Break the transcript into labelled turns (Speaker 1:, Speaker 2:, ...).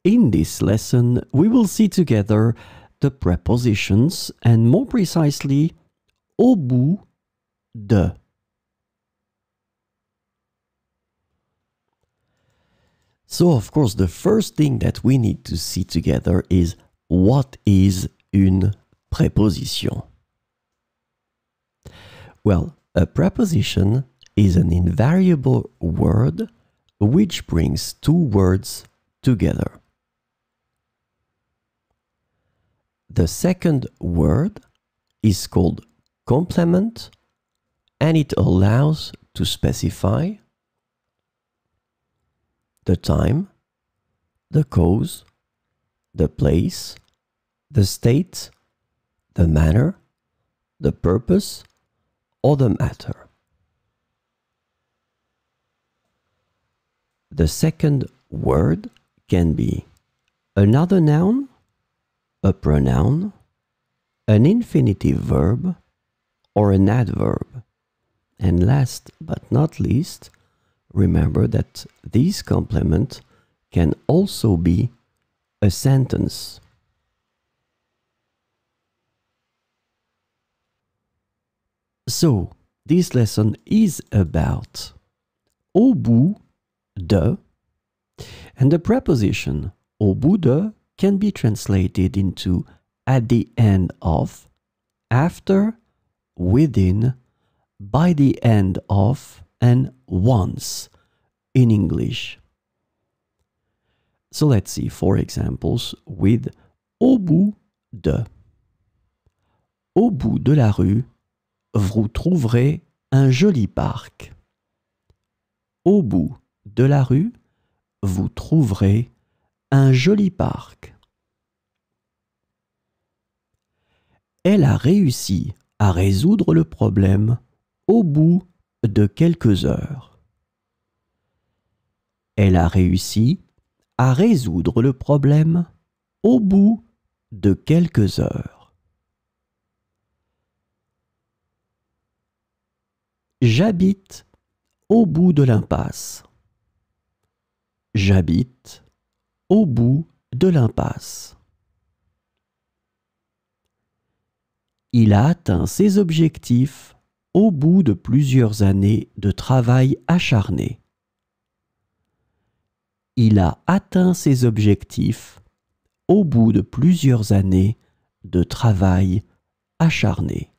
Speaker 1: in this lesson, we will see together the prepositions and more precisely, au bout de. So, of course, the first thing that we need to see together is what is une préposition? Well, a preposition is an invariable word which brings two words together. The second word is called complement, and it allows to specify the time, the cause, the place, the state, the manner, the purpose, or the matter. The second word can be another noun, a pronoun, an infinitive verb, or an adverb. And last but not least, remember that this complement can also be a sentence. So, this lesson is about au bout de, and the preposition au bout de can be translated into at the end of, after, within, by the end of, and once in English. So let's see 4 examples with au bout de. Au bout de la rue, vous trouverez un joli parc. Au bout de la rue, vous trouverez un joli parc. Elle a réussi à résoudre le problème au bout de quelques heures. Elle a réussi à résoudre le problème au bout de quelques heures. J'habite au bout de l'impasse. J'habite au bout de l'impasse. Il a atteint ses objectifs au bout de plusieurs années de travail acharné. Il a atteint ses objectifs au bout de plusieurs années de travail acharné.